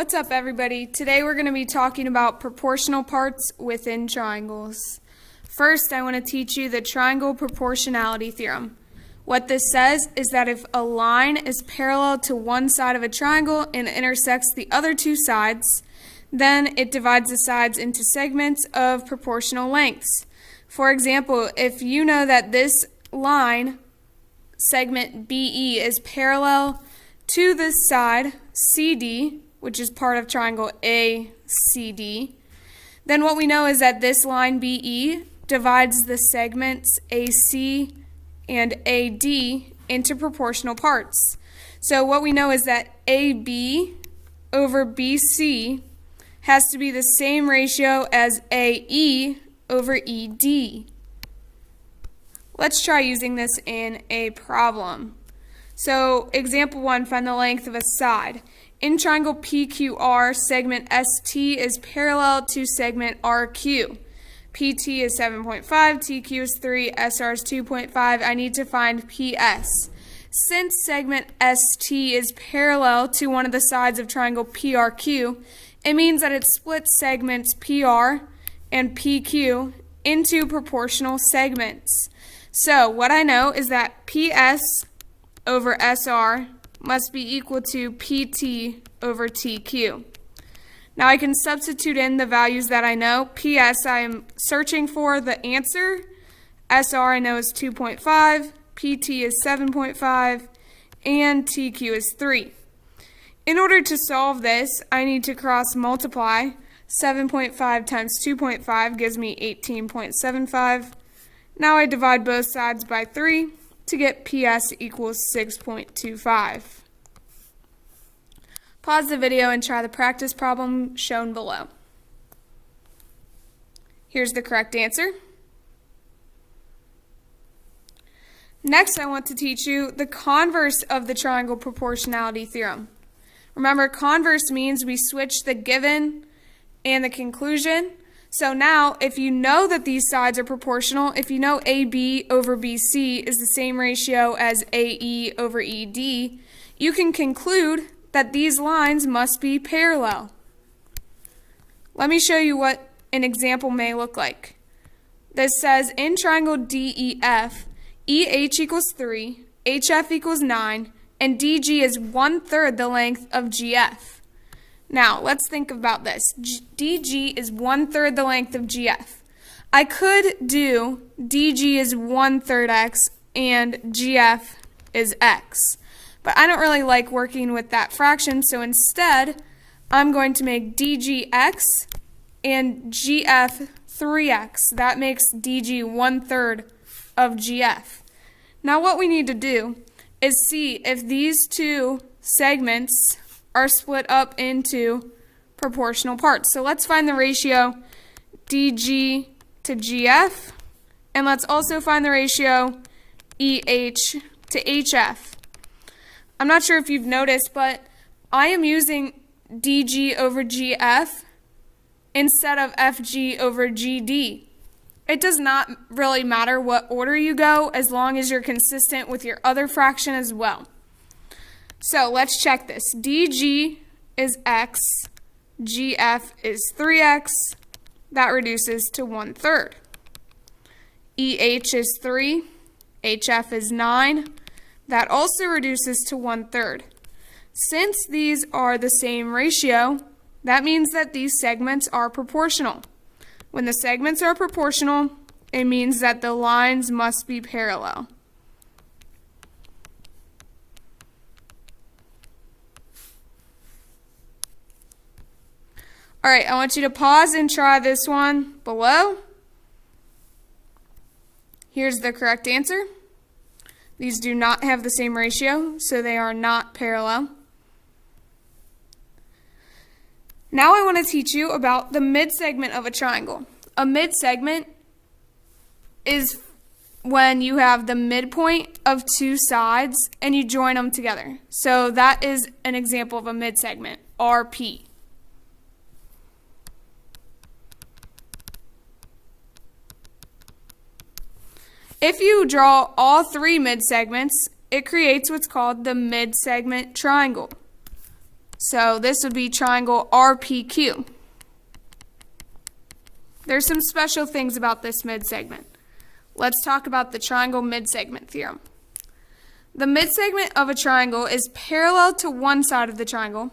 What's up, everybody? Today we're going to be talking about proportional parts within triangles. First, I want to teach you the triangle proportionality theorem. What this says is that if a line is parallel to one side of a triangle and intersects the other two sides, then it divides the sides into segments of proportional lengths. For example, if you know that this line, segment BE, is parallel to this side, CD, which is part of triangle ACD, then what we know is that this line BE divides the segments AC and AD into proportional parts. So what we know is that AB over BC has to be the same ratio as AE over ED. Let's try using this in a problem. So example 1, find the length of a side. In triangle PQR, segment ST is parallel to segment RQ. PT is 7.5, TQ is 3, SR is 2.5. I need to find PS. Since segment ST is parallel to one of the sides of triangle PRQ, it means that it splits segments PR and PQ into proportional segments. So what I know is that PS over SR must be equal to PT over TQ. Now I can substitute in the values that I know. PS, I am searching for the answer. SR I know is 2.5, PT is 7.5, and TQ is 3. In order to solve this, I need to cross multiply. 7.5 times 2.5 gives me 18.75. Now I divide both sides by 3 to get PS equals 6.25. Pause the video and try the practice problem shown below. Here's the correct answer. Next, I want to teach you the converse of the triangle proportionality theorem. Remember, converse means we switch the given and the conclusion. So now, if you know that these sides are proportional, if you know AB over BC is the same ratio as AE over ED, you can conclude that these lines must be parallel. Let me show you what an example may look like. This says in triangle DEF, EH equals 3, HF equals 9, and DG is 1/3 the length of GF. Now, let's think about this. DG is 1/3 the length of GF. I could do DG is 1/3 X and GF is X. But I don't really like working with that fraction, so instead, I'm going to make DG X and GF 3X. That makes DG 1/3 of GF. Now what we need to do is see if these two segments are split up into proportional parts. So let's find the ratio DG to GF, and let's also find the ratio EH to HF. I'm not sure if you've noticed, but I am using DG over GF instead of FG over GD. It does not really matter what order you go as long as you're consistent with your other fraction as well. So let's check this. DG is X, GF is 3X. That reduces to 1/3. EH is 3, HF is 9. That also reduces to 1/3. Since these are the same ratio, that means that these segments are proportional. When the segments are proportional, it means that the lines must be parallel. All right, I want you to pause and try this one below. Here's the correct answer. These do not have the same ratio, so they are not parallel. Now I want to teach you about the midsegment of a triangle. A midsegment is when you have the midpoint of two sides and you join them together. So that is an example of a midsegment, RP. If you draw all three midsegments, it creates what's called the midsegment triangle. So this would be triangle RPQ. There's some special things about this midsegment. Let's talk about the triangle midsegment theorem. The midsegment of a triangle is parallel to one side of the triangle.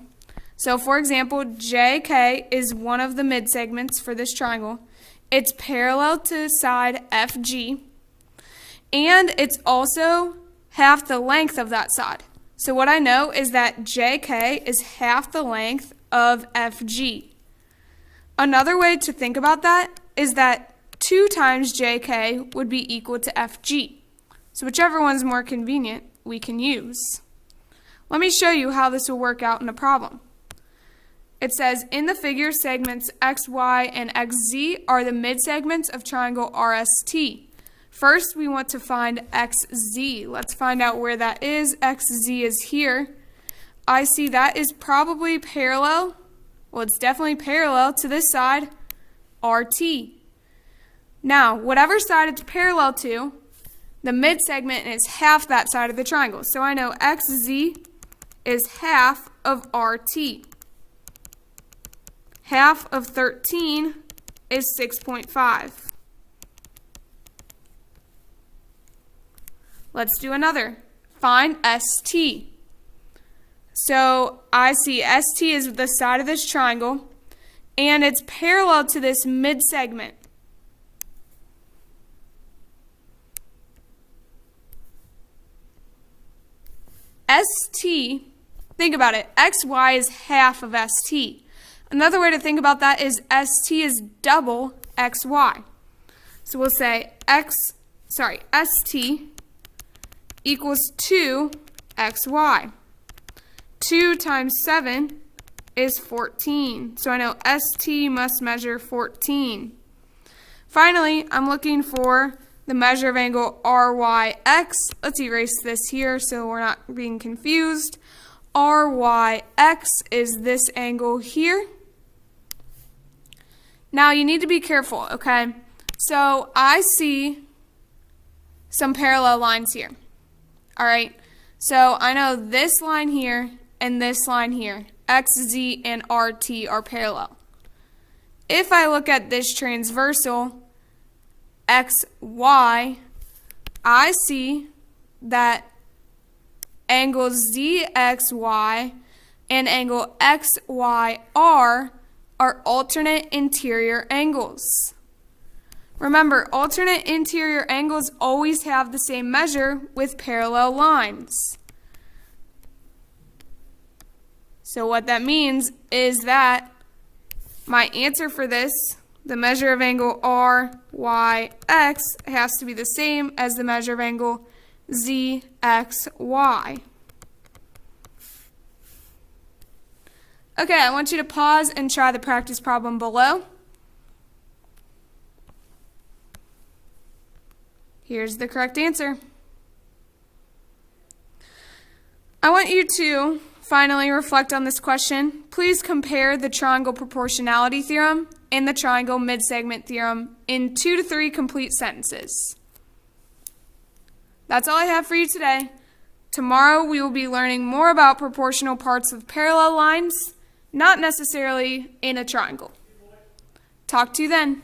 So for example, JK is one of the midsegments for this triangle. It's parallel to side FG, and it's also half the length of that side. So what I know is that JK is half the length of FG. Another way to think about that is that 2 times JK would be equal to FG. So whichever one's more convenient, we can use. Let me show you how this will work out in a problem. It says, in the figure, segments XY and XZ are the midsegments of triangle RST. First, we want to find XZ. Let's find out where that is. XZ is here. I see that is probably parallel. Well, it's definitely parallel to this side, RT. Now, whatever side it's parallel to, the midsegment is half that side of the triangle. So I know XZ is half of RT. Half of 13 is 6.5. Let's do another. Find ST. So I see ST is the side of this triangle, and it's parallel to this midsegment. ST, think about it, XY is half of ST. Another way to think about that is ST is double XY. So we'll say ST equals 2XY. 2 times 7 is 14. So I know ST must measure 14. Finally, I'm looking for the measure of angle RYX. Let's erase this here so we're not being confused. RYX is this angle here. Now you need to be careful, okay? So I see some parallel lines here. All right, so I know this line here and this line here, XZ and RT are parallel. If I look at this transversal, XY, I see that angle ZXY and angle XYR are alternate interior angles. Remember, alternate interior angles always have the same measure with parallel lines. So what that means is that my answer for this, the measure of angle RYX, has to be the same as the measure of angle ZXY. Okay, I want you to pause and try the practice problem below. Here's the correct answer. I want you to finally reflect on this question. Please compare the triangle proportionality theorem and the triangle midsegment theorem in 2 to 3 complete sentences. That's all I have for you today. Tomorrow we will be learning more about proportional parts of parallel lines, not necessarily in a triangle. Talk to you then.